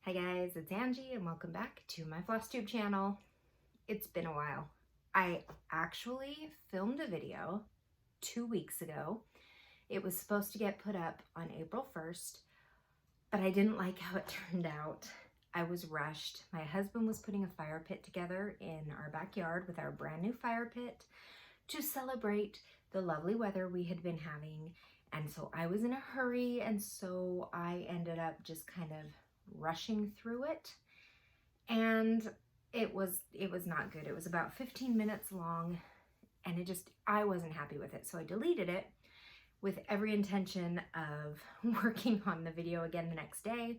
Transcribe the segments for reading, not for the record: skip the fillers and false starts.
Hi guys, it's Angie and welcome back to my FlossTube channel. It's been a while. I actually filmed a video 2 weeks ago. It was supposed to get put up on April 1st, but I didn't like how it turned out. I was rushed. My husband was putting a fire pit together in our backyard with our brand new fire pit to celebrate the lovely weather we had been having. And so I was in a hurry, and so I ended up just kind of rushing through it, and it was not good. It was about 15 minutes long, and I wasn't happy with it, so I deleted it with every intention of working on the video again the next day.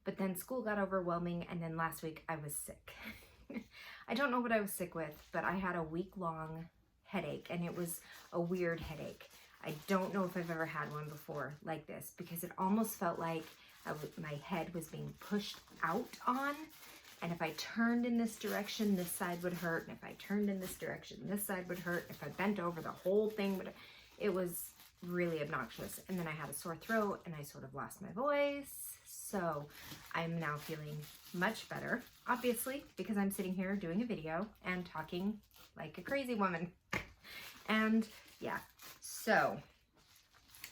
But then school got overwhelming, and then last week I was sick. I don't know what I was sick with, but I had a week-long headache, and it was a weird headache. I don't know if I've ever had one before like this, because it almost felt like my head was being pushed out on, and if I turned in this direction, this side would hurt, and if I turned in this direction, this side would hurt. If I bent over, the whole thing would. It was really obnoxious. And then I had a sore throat, and I sort of lost my voice. So I'm now feeling much better, obviously, because I'm sitting here doing a video and talking like a crazy woman. And yeah, so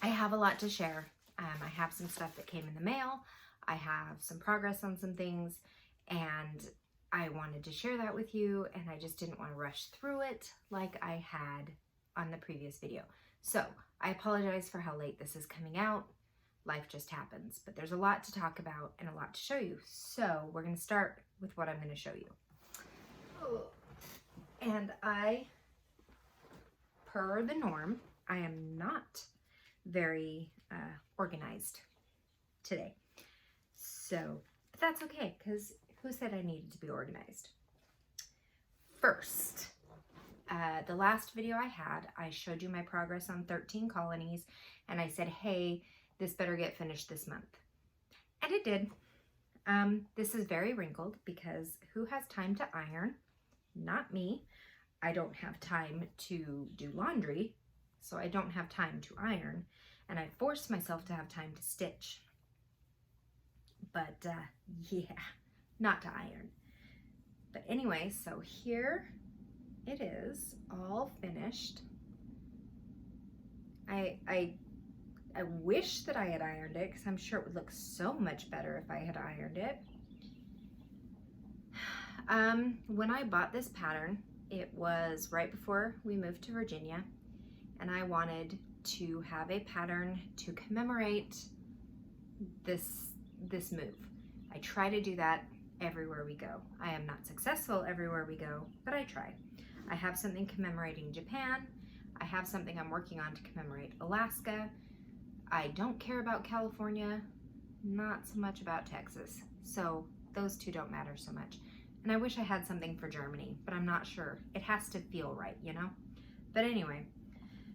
I have a lot to share. I have some stuff that came in the mail. I have some progress on some things, and I wanted to share that with you, and I just didn't want to rush through it like I had on the previous video. So I apologize for how late this is coming out. Life just happens, but there's a lot to talk about and a lot to show you. So we're going to start with what I'm going to show you. And per the norm, I am not very organized today. So, but that's okay, because who said I needed to be organized? First, the last video I had, I showed you my progress on 13 colonies, and I said, hey, this better get finished this month. And it did. This is very wrinkled because who has time to iron? Not me. I don't have time to do laundry, so I don't have time to iron, and I forced myself to have time to stitch. But yeah, not to iron. But anyway, so here it is, all finished. I wish that I had ironed it, because I'm sure it would look so much better if I had ironed it. When I bought this pattern, it was right before we moved to Virginia, and I wanted to have a pattern to commemorate this move. I try to do that everywhere we go. I am not successful everywhere we go, but I try. I have something commemorating Japan. I have something I'm working on to commemorate Alaska. I don't care about California, not so much about Texas. So those two don't matter so much. And I wish I had something for Germany, but I'm not sure. It has to feel right, you know? But anyway,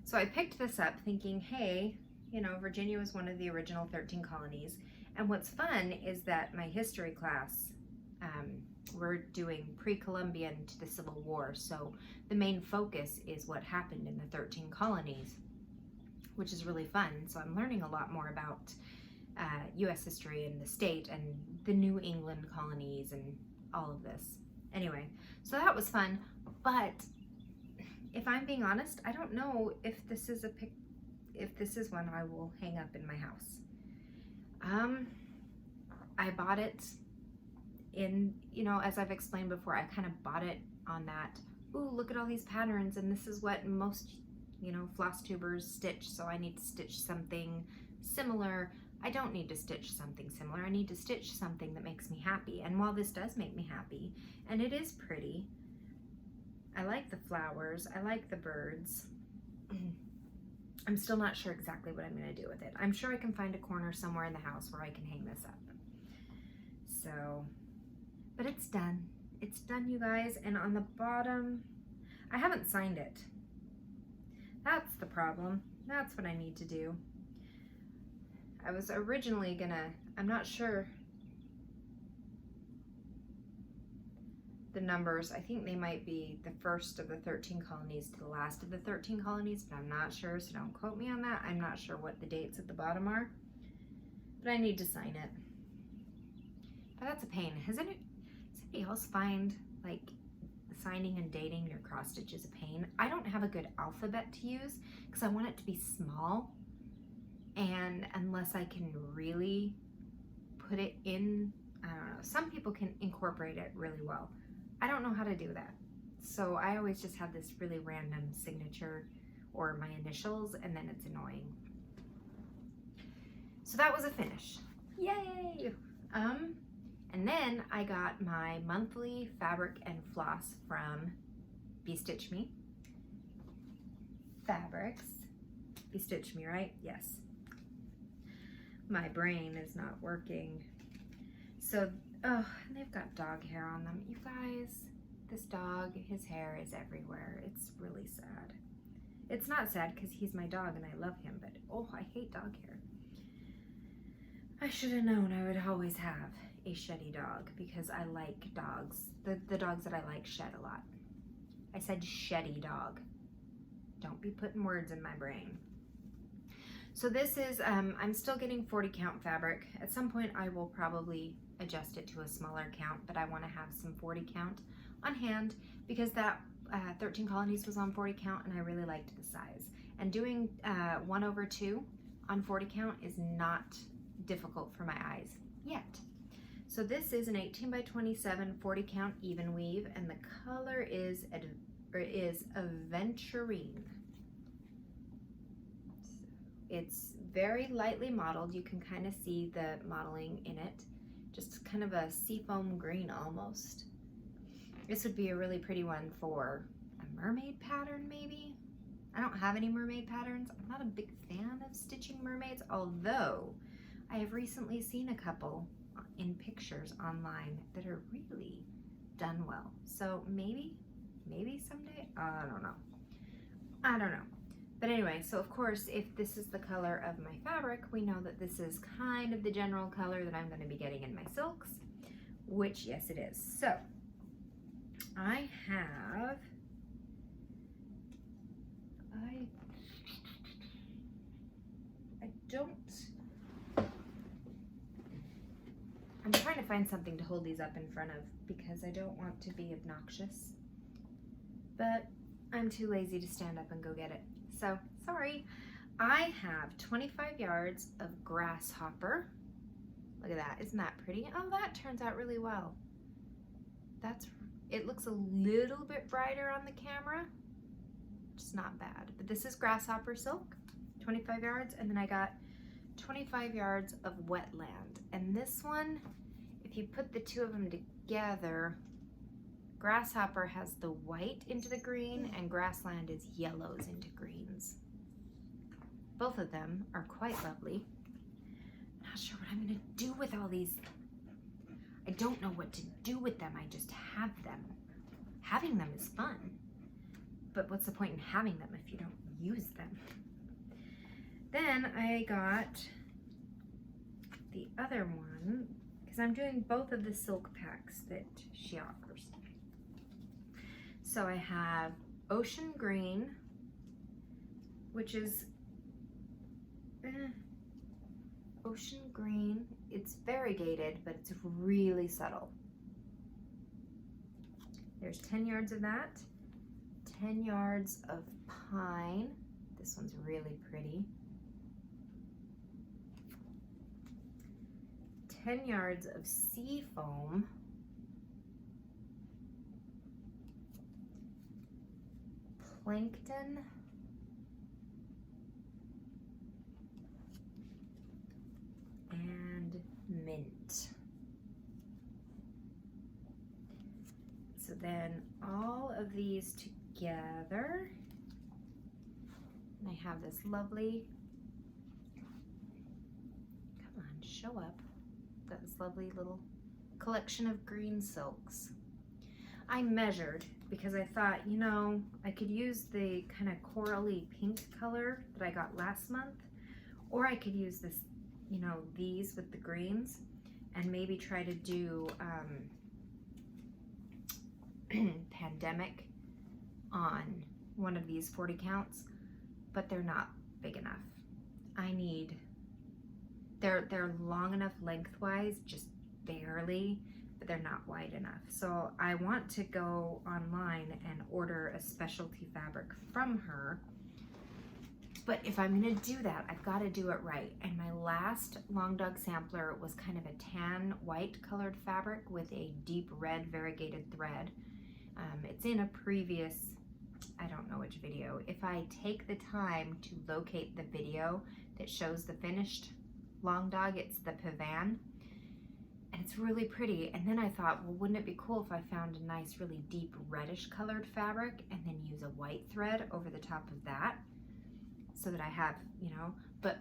so I picked this up thinking, hey, you know, Virginia was one of the original 13 colonies. And what's fun is that my history class, we're doing pre-Columbian to the Civil War. So the main focus is what happened in the 13 colonies, which is really fun. So I'm learning a lot more about U.S. history and the state and the New England colonies and all of this. Anyway, so that was fun, but if I'm being honest, I don't know if this is one I will hang up in my house. I bought it in, you know, as I've explained before, I kind of bought it on that, ooh, look at all these patterns, and this is what most, you know, floss tubers stitch, so I need to stitch something similar. I don't need to stitch something similar. I need to stitch something that makes me happy. And while this does make me happy, and it is pretty, I like the flowers, I like the birds, I'm still not sure exactly what I'm going to do with it. I'm sure I can find a corner somewhere in the house where I can hang this up. So, but it's done. It's done, you guys. And on the bottom, I haven't signed it. That's the problem. That's what I need to do. I was originally gonna, I'm not sure the numbers. I think they might be the first of the 13 colonies to the last of the 13 colonies, but I'm not sure, so don't quote me on that. I'm not sure what the dates at the bottom are, but I need to sign it. but that's a pain. Does anybody else find like signing and dating your cross stitches a pain? I don't have a good alphabet to use because I want it to be small, and unless I can really put it in, I don't know, some people can incorporate it really well. I don't know how to do that. So I always just have this really random signature or my initials, and then it's annoying. So that was a finish. Yay! And then I got my monthly fabric and floss from Stitch Me. Fabrics. Stitch Me, right? Yes. My brain is not working. So, oh, they've got dog hair on them. You guys, this dog, his hair is everywhere. It's really sad. It's not sad because he's my dog and I love him, but oh, I hate dog hair. I should have known I would always have a sheddy dog because I like dogs. The dogs that I like shed a lot. I said sheddy dog. Don't be putting words in my brain. So this is, I'm still getting 40 count fabric. At some point I will probably adjust it to a smaller count, but I want to have some 40 count on hand because that 13 colonies was on 40 count and I really liked the size. And doing 1/2 on 40 count is not difficult for my eyes yet. So this is an 18 by 27 40 count even weave, and the color is Aventurine. It's very lightly modeled. You can kind of see the modeling in it. Just kind of a seafoam green almost. This would be a really pretty one for a mermaid pattern maybe. I don't have any mermaid patterns. I'm not a big fan of stitching mermaids, although I have recently seen a couple in pictures online that are really done well. So maybe someday, I don't know. But anyway, so of course, if this is the color of my fabric, we know that this is kind of the general color that I'm going to be getting in my silks, which yes, it is. So I have, I'm trying to find something to hold these up in front of because I don't want to be obnoxious, but I'm too lazy to stand up and go get it. So, sorry. I have 25 yards of grasshopper. Look at that. Isn't that pretty? Oh, that turns out really well. It looks a little bit brighter on the camera. It's not bad. But this is grasshopper silk, 25 yards. And then I got 25 yards of wetland. And this one, if you put the two of them together, grasshopper has the white into the green and grassland is yellows into greens. Both of them are quite lovely. I'm not sure what I'm gonna do with all these. I don't know what to do with them. I just have them. Having them is fun, but what's the point in having them if you don't use them? Then I got the other one because I'm doing both of the silk packs that she offers. So I have Ocean Green, which is Ocean Green. It's variegated, but it's really subtle. There's 10 yards of that, 10 yards of pine. This one's really pretty. 10 yards of sea foam. Plankton, and mint. So then all of these together, and I have this lovely, come on, show up, got this lovely little collection of green silks. I measured because I thought, you know, I could use the kind of corally pink color that I got last month, or I could use this, you know, these with the greens, and maybe try to do Pandemic on one of these 40 counts, but they're not big enough. I need, they're long enough lengthwise, just barely, but they're not wide enough. So I want to go online and order a specialty fabric from her. But if I'm gonna do that, I've got to do it right. And my last Long Dog sampler was kind of a tan white colored fabric with a deep red variegated thread. It's in a previous, I don't know which video. If I take the time to locate the video that shows the finished Long Dog, it's the Pavan, and it's really pretty. And then I thought, well, wouldn't it be cool if I found a nice, really deep reddish colored fabric and then use a white thread over the top of that, so that I have, you know, but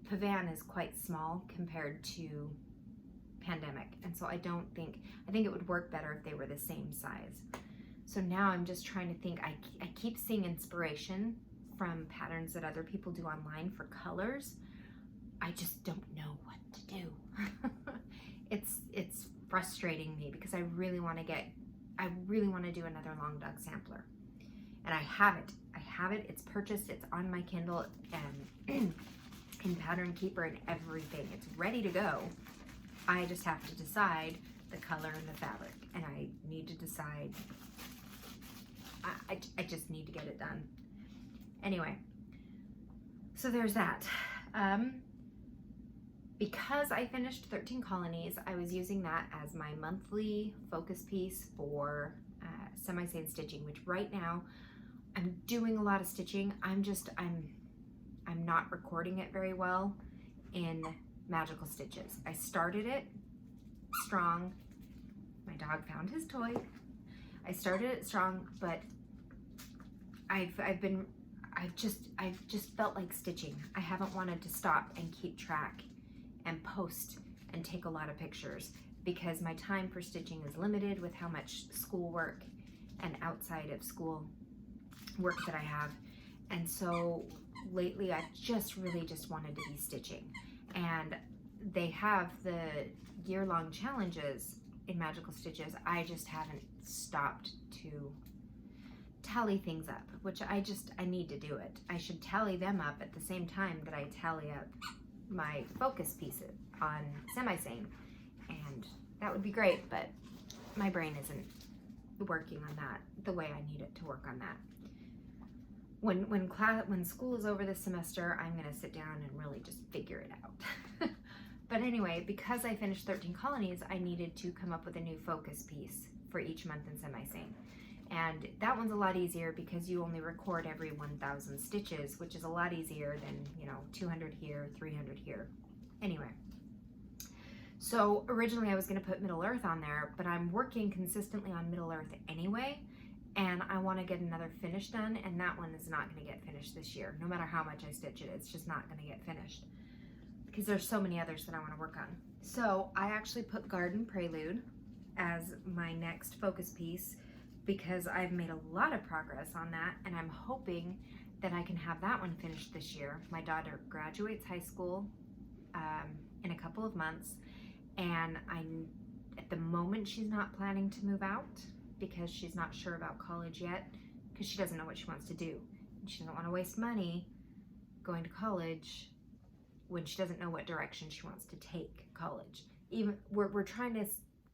Pavan is quite small compared to Pandemic. And so I think it would work better if they were the same size. So now I'm just trying to think, I keep seeing inspiration from patterns that other people do online for colors. I just don't know what to do. It's frustrating me because I really want to do another Long Dog sampler. And I have it, it's purchased, it's on my Kindle and in Pattern Keeper and everything. It's ready to go. I just have to decide the color and the fabric, and I need to decide, I just need to get it done. Anyway, so there's that. Because I finished 13 Colonies, I was using that as my monthly focus piece for semi-sane stitching, which right now I'm doing a lot of stitching. I'm not recording it very well in Magical Stitches. I started it strong. My dog found his toy. I started it strong, but I've just felt like stitching. I haven't wanted to stop and keep track and post and take a lot of pictures because my time for stitching is limited with how much schoolwork and outside of school work that I have. And so lately I've just really wanted to be stitching. And they have the year-long challenges in Magical Stitches. I just haven't stopped to tally things up, which I need to do it. I should tally them up at the same time that I tally up my focus pieces on Semi-Sane, and that would be great, but my brain isn't working on that the way I need it to work on that. When school is over this semester, I'm gonna sit down and really just figure it out. But anyway, because I finished 13 Colonies, I needed to come up with a new focus piece for each month in Semi-Sane. And that one's a lot easier because you only record every 1,000 stitches, which is a lot easier than, 200 here, 300 here. Anyway, so originally I was gonna put Middle Earth on there, but I'm working consistently on Middle Earth anyway, and I wanna get another finish done, and that one is not gonna get finished this year. No matter how much I stitch it, it's just not gonna get finished because there's so many others that I wanna work on. So I actually put Garden Prelude as my next focus piece because I've made a lot of progress on that, and I'm hoping that I can have that one finished this year. My daughter graduates high school in a couple of months, and at the moment she's not planning to move out because she's not sure about college yet because she doesn't know what she wants to do. And she doesn't want to waste money going to college when she doesn't know what direction she wants to take college. Even we're trying to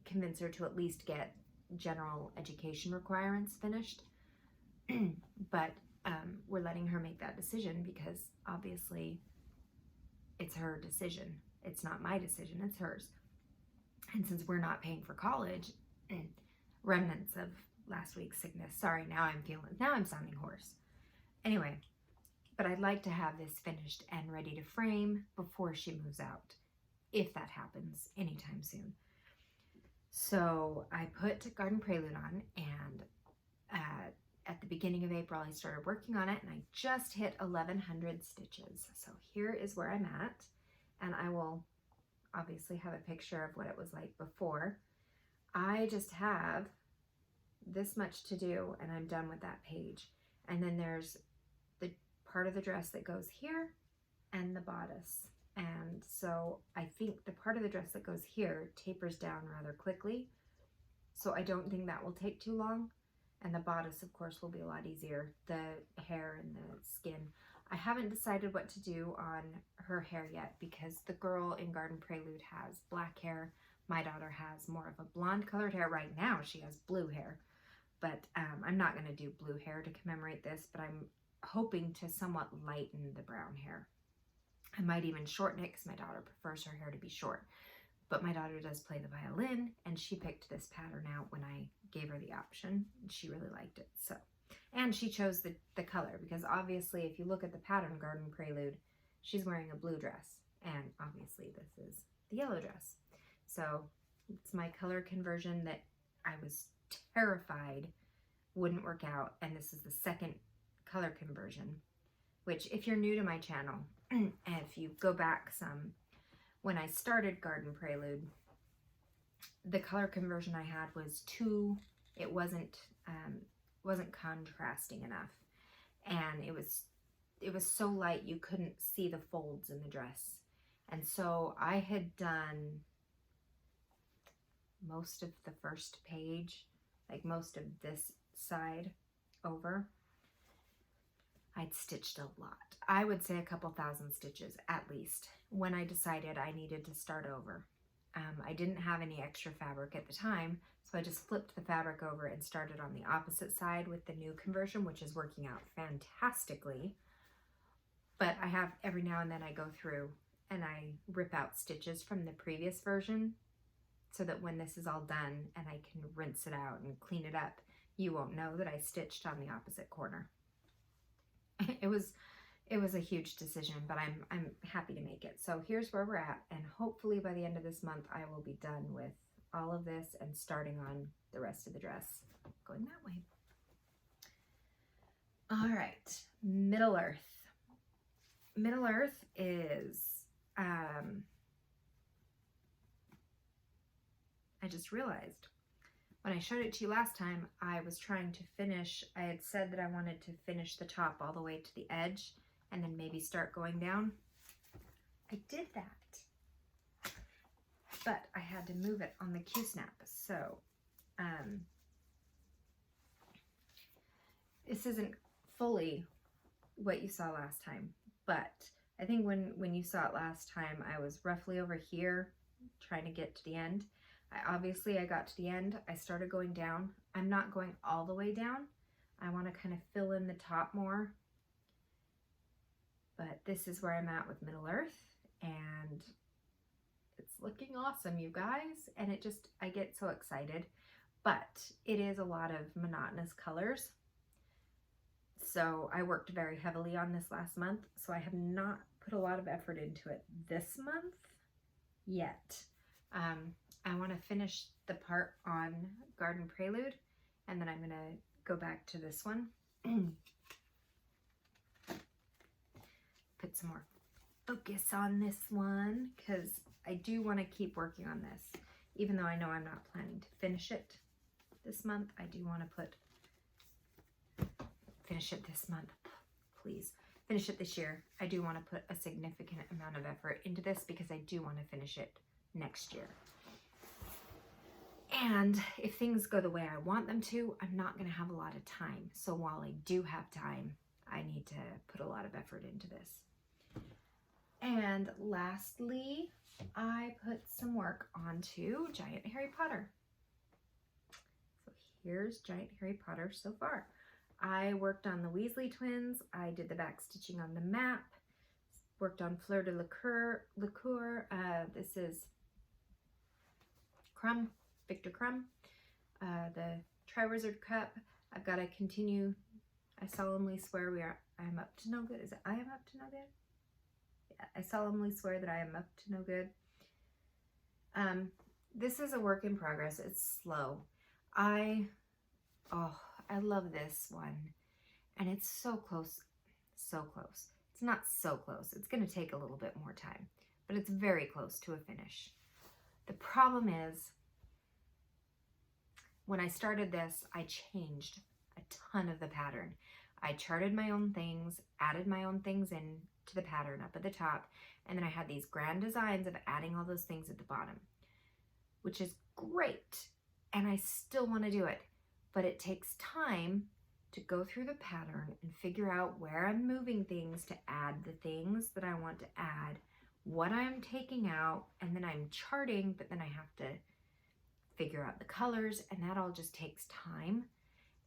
convince her to at least get general education requirements finished, but we're letting her make that decision because obviously it's her decision. It's not my decision, it's hers. And since we're not paying for college, remnants of last week's sickness. Sorry, now I'm sounding hoarse. Anyway, but I'd like to have this finished and ready to frame before she moves out, if that happens anytime soon. So I put Garden Prelude on, and at the beginning of April, I started working on it, and I just hit 1,100 stitches. So here is where I'm at, and I will obviously have a picture of what it was like before. I just have this much to do, and I'm done with that page. And then there's the part of the dress that goes here and the bodice. And so I think the part of the dress that goes here tapers down rather quickly. So I don't think that will take too long. And the bodice, of course, will be a lot easier. The hair and the skin. I haven't decided what to do on her hair yet because the girl in Garden Prelude has black hair, My daughter has more of a blonde colored hair. Right now she has blue hair, but I'm not going to do blue hair to commemorate this, but I'm hoping to somewhat lighten the brown hair. I might even shorten it because my daughter prefers her hair to be short. But my daughter does play the violin, and she picked this pattern out when I gave her the option. And she really liked it. So, and she chose the color, because obviously if you look at the pattern Garden Prelude, she's wearing a blue dress, and obviously this is the yellow dress. So it's my color conversion that I was terrified wouldn't work out, and this is the second color conversion, which if you're new to my channel, and if you go back some, when I started Garden Prelude, the color conversion I had was it wasn't contrasting enough, and it was so light you couldn't see the folds in the dress. And so I had done most of the first page, like most of this side over. I'd stitched a lot. I would say a couple thousand stitches at least when I decided I needed to start over. I didn't have any extra fabric at the time, so I just flipped the fabric over and started on the opposite side with the new conversion, which is working out fantastically. But I have, every now and then I go through and I rip out stitches from the previous version so that when this is all done and I can rinse it out and clean it up, you won't know that I stitched on the opposite corner. It was a huge decision, but I'm happy to make it. So here's where we're at, and hopefully by the end of this month I will be done with all of this and starting on the rest of the dress going that way. All right, Middle Earth. Middle Earth is I just realized when I showed it to you last time, I was trying to finish, I had said that I wanted to finish the top all the way to the edge and then maybe start going down. I did that, but I had to move it on the Q-snap. So this isn't fully what you saw last time, but I think when you saw it last time, I was roughly over here trying to get to the end. Obviously I got to the end, I started going down. I'm not going all the way down. I want to kind of fill in the top more. But this is where I'm at with Middle Earth, and it's looking awesome, you guys. And I get so excited, but it is a lot of monotonous colors. So I worked very heavily on this last month, so I have not put a lot of effort into it this month yet. I want to finish the part on Garden Prelude, and then I'm going to go back to this one. Put some more focus on this one, because I do want to keep working on this. Even though I know I'm not planning to finish it this month, I do want to finish it this month, please. Finish it this year. I do want to put a significant amount of effort into this because I do want to finish it next year. And if things go the way I want them to, I'm not going to have a lot of time. So while I do have time, I need to put a lot of effort into this. And lastly, I put some work onto Giant Harry Potter. So here's Giant Harry Potter so far. I worked on the Weasley twins. I did the back stitching on the map. Worked on Fleur de Liqueur. This is Crumb. Victor Crumb, the Triwizard Cup. I've got to continue. I solemnly swear I am up to no good. Is it I am up to no good? Yeah, I solemnly swear that I am up to no good. This is a work in progress. It's slow. I love this one, and it's so close, so close. It's not so close. It's going to take a little bit more time, but it's very close to a finish. The problem is, when I started this, I changed a ton of the pattern. I charted my own things, added my own things in to the pattern up at the top, and then I had these grand designs of adding all those things at the bottom, which is great, and I still want to do it, but it takes time to go through the pattern and figure out where I'm moving things to add the things that I want to add what I'm taking out, and then I'm charting, but then I have to figure out the colors, and that all just takes time.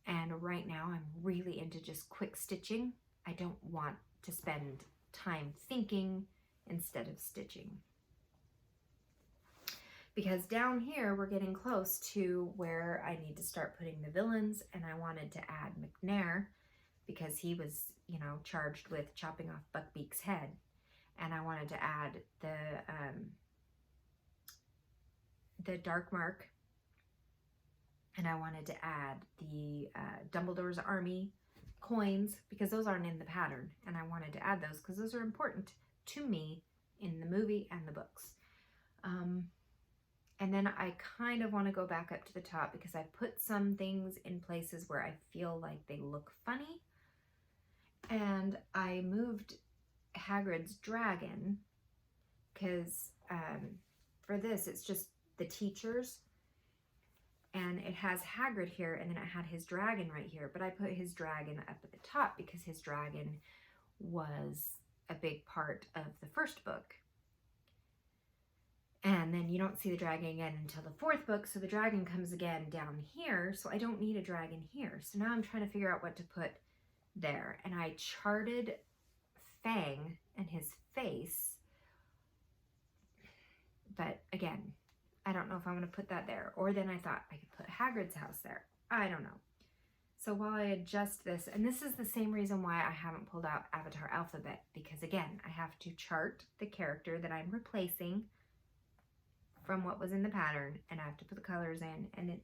And right now I'm really into just quick stitching. I don't want to spend time thinking instead of stitching. Because down here we're getting close to where I need to start putting the villains, and I wanted to add McNair because he was, you know, charged with chopping off Buckbeak's head. And I wanted to add the Dark Mark, and I wanted to add the Dumbledore's Army coins because those aren't in the pattern, and I wanted to add those because those are important to me in the movie and the books. And then I kind of want to go back up to the top because I put some things in places where I feel like they look funny. And I moved Hagrid's dragon because for this it's just the teachers, and it has Hagrid here, and then it had his dragon right here, but I put his dragon up at the top because his dragon was a big part of the first book. And then you don't see the dragon again until the fourth book, so the dragon comes again down here, so I don't need a dragon here. So now I'm trying to figure out what to put there. And I charted Fang and his face, but again, I don't know if I'm going to put that there. Or then I thought I could put Hagrid's house there. I don't know. So while I adjust this, and this is the same reason why I haven't pulled out Avatar Alphabet, because again, I have to chart the character that I'm replacing from what was in the pattern, and I have to put the colors in, and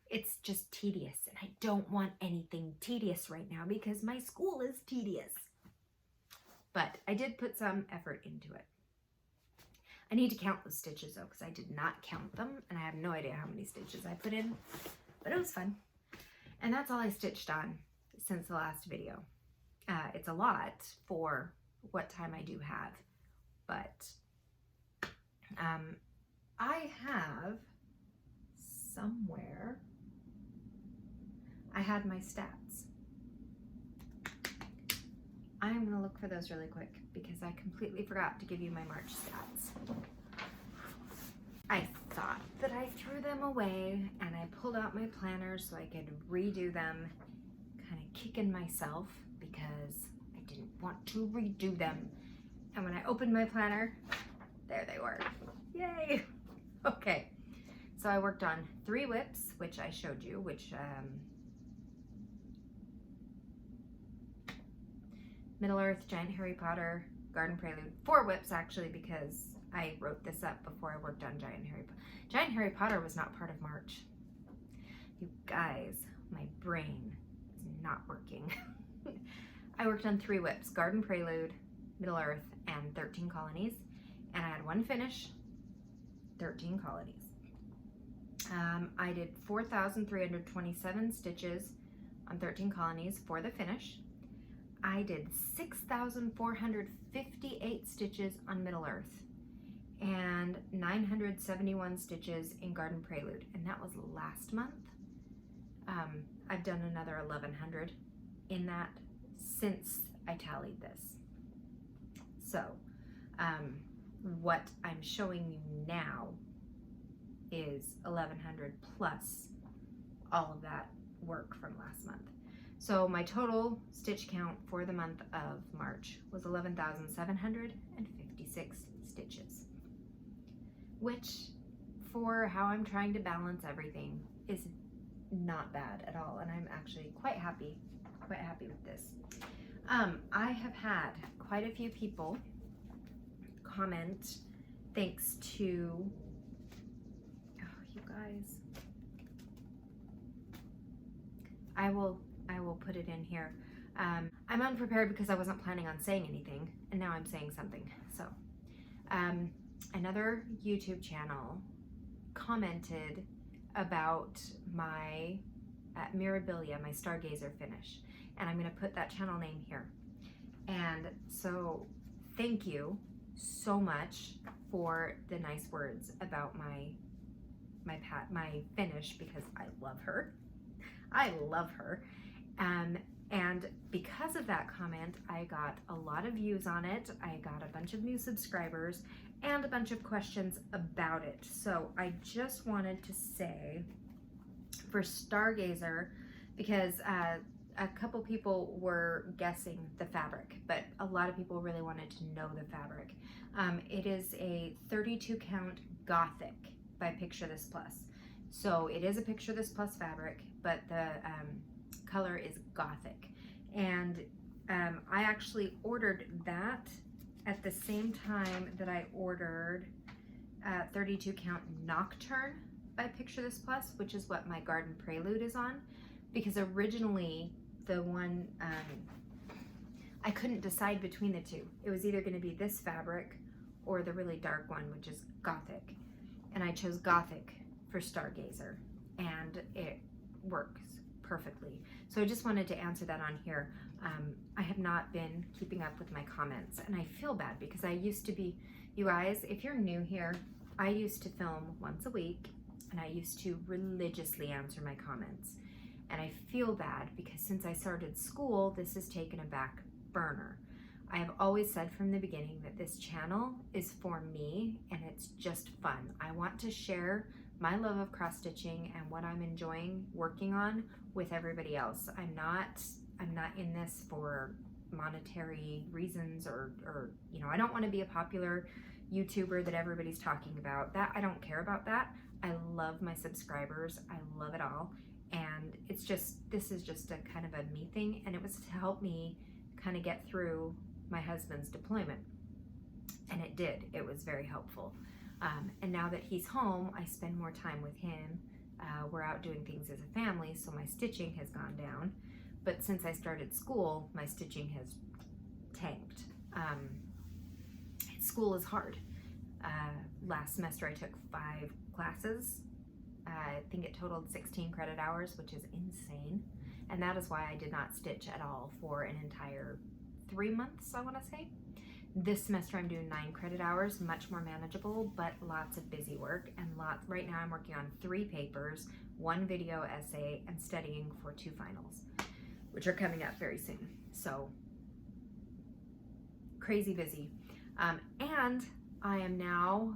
it's just tedious, and I don't want anything tedious right now because my school is tedious. But I did put some effort into it. I need to count those stitches though, because I did not count them, and I have no idea how many stitches I put in, but it was fun. And that's all I stitched on since the last video. It's a lot for what time I do have, but I have somewhere, I had my stats. I'm gonna look for those really quick because I completely forgot to give you my March stats. I thought that I threw them away, and I pulled out my planner so I could redo them, kind of kicking myself because I didn't want to redo them. And when I opened my planner, there they were. Yay! Okay, so I worked on 3 whips, which I showed you, which Middle-earth, Giant Harry Potter, Garden Prelude. 4 whips actually, because I wrote this up before I worked on Giant Harry Potter. Giant Harry Potter was not part of March. You guys, my brain is not working. I worked on 3 whips, Garden Prelude, Middle-earth, and 13 colonies. And I had 1 finish, 13 colonies. I did 4,327 stitches on 13 colonies for the finish. I did 6,458 stitches on Middle-earth and 971 stitches in Garden Prelude, and that was last month. I've done another 1,100 in that since I tallied this. So what I'm showing you now is 1,100 plus all of that work from last month. So my total stitch count for the month of March was 11,756 stitches, which for how I'm trying to balance everything is not bad at all, and I'm actually quite happy with this. I have had quite a few people comment thanks to, oh, you guys, I will put it in here. I'm unprepared because I wasn't planning on saying anything, and now I'm saying something. So another YouTube channel commented about my Mirabilia, my Stargazer Finish, and I'm going to put that channel name here. And so thank you so much for the nice words about my finish, because I love her. I love her. And because of that comment, I got a lot of views on it. I got a bunch of new subscribers and a bunch of questions about it. So I just wanted to say for Stargazer, because a couple people were guessing the fabric, but a lot of people really wanted to know the fabric. It is a 32 count Gothic by Picture This Plus. So it is a Picture This Plus fabric, but the color is Gothic. And I actually ordered that at the same time that I ordered 32 count Nocturne by Picture This Plus, which is what my Garden Prelude is on, because originally the one, I couldn't decide between the two. It was either going to be this fabric or the really dark one, which is Gothic. And I chose Gothic for Stargazer, and it works perfectly. So I just wanted to answer that on here. I have not been keeping up with my comments, and I feel bad because I used to be, you guys, if you're new here, I used to film once a week, and I used to religiously answer my comments. And I feel bad because since I started school, this has taken a back burner. I have always said from the beginning that this channel is for me and it's just fun. I want to share my love of cross stitching and what I'm enjoying working on with everybody else. I'm not in this for monetary reasons or you know, I don't want to be a popular YouTuber that everybody's talking about. That I don't care about that. I love my subscribers. I love it all. And it's just, this is just a kind of a me thing, and it was to help me kind of get through my husband's deployment. And it did. It was very helpful. And now that he's home, I spend more time with him. We're out doing things as a family, so my stitching has gone down. But since I started school, my stitching has tanked. School is hard. Last semester I took 5 classes. I think it totaled 16 credit hours, which is insane. And that is why I did not stitch at all for an entire 3 months, I want to say. This semester I'm doing 9 credit hours, much more manageable, but lots of busy work. And right now I'm working on 3 papers, 1 video essay, and studying for 2 finals, which are coming up very soon. So crazy busy. And I am now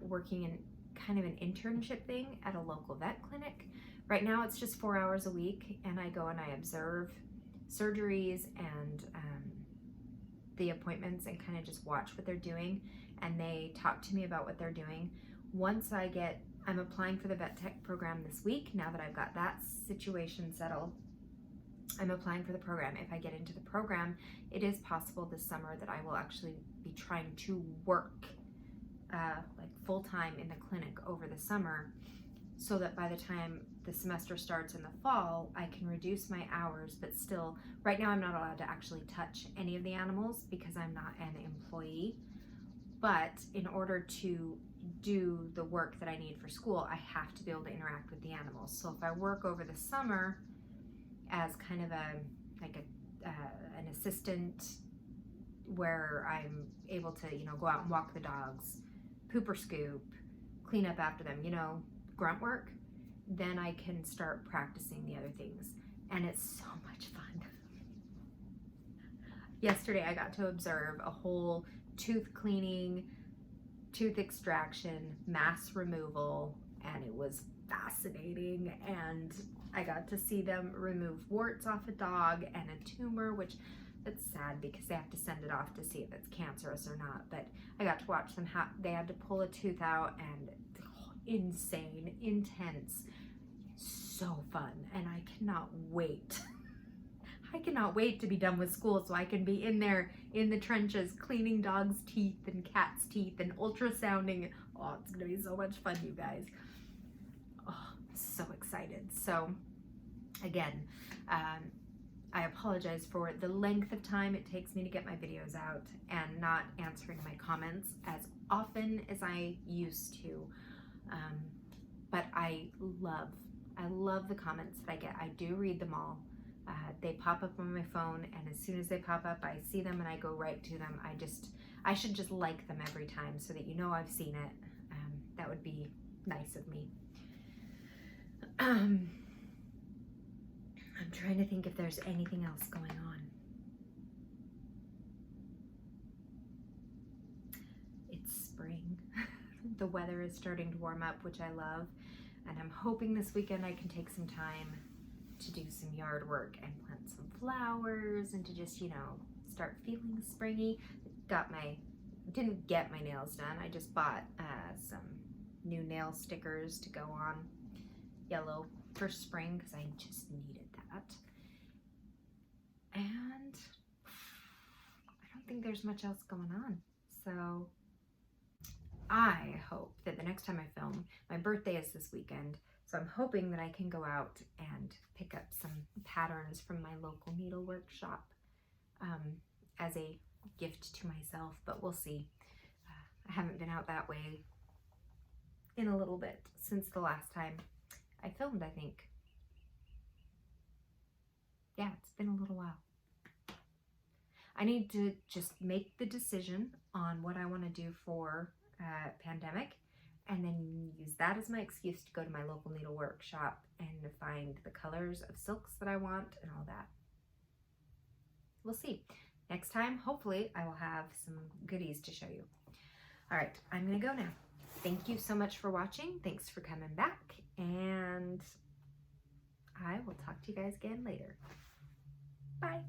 working in kind of an internship thing at a local vet clinic. Right now it's just 4 hours a week, and I go and I observe surgeries and the appointments and kind of just watch what they're doing, and they talk to me about what they're doing. Once I'm applying for the vet tech program this week. Now that I've got that situation settled, I'm applying for the program. If I get into the program, it is possible this summer that I will actually be trying to work like full-time in the clinic over the summer, so that by the time the semester starts in the fall, I can reduce my hours, but still, right now I'm not allowed to actually touch any of the animals because I'm not an employee. But in order to do the work that I need for school, I have to be able to interact with the animals. So if I work over the summer as kind of an assistant, where I'm able to, you know, go out and walk the dogs, poop or scoop, clean up after them, you know, grunt work, then I can start practicing the other things. And it's so much fun. Yesterday I got to observe a whole tooth cleaning, tooth extraction, mass removal, and it was fascinating. And I got to see them remove warts off a dog and a tumor, which it's sad because they have to send it off to see if it's cancerous or not. But I got to watch them they had to pull a tooth out, and insane, intense, so fun. And I cannot wait. I cannot wait to be done with school so I can be in there in the trenches cleaning dogs' teeth and cats' teeth and ultrasounding. Oh, it's gonna be so much fun, you guys. Oh, I'm so excited. So again, I apologize for the length of time it takes me to get my videos out and not answering my comments as often as I used to. But I love the comments that I get. I do read them all. They pop up on my phone, and as soon as they pop up, I see them and I go right to them. I should just like them every time so that you know I've seen it. That would be nice of me. I'm trying to think if there's anything else going on. It's spring. The weather is starting to warm up, which I love. And I'm hoping this weekend I can take some time to do some yard work and plant some flowers and to just, you know, start feeling springy. Didn't get my nails done. I just bought some new nail stickers to go on yellow for spring because I just needed that. And I don't think there's much else going on. So I hope that the next time I film, my birthday is this weekend, so I'm hoping that I can go out and pick up some patterns from my local needlework shop as a gift to myself, but we'll see. I haven't been out that way in a little bit since the last time I filmed, I think. Yeah, it's been a little while. I need to just make the decision on what I want to do for pandemic, and then use that as my excuse to go to my local needlework shop and find the colors of silks that I want and all that. We'll see. Next time, hopefully, I will have some goodies to show you. All right, I'm gonna go now. Thank you so much for watching. Thanks for coming back, and I will talk to you guys again later. Bye.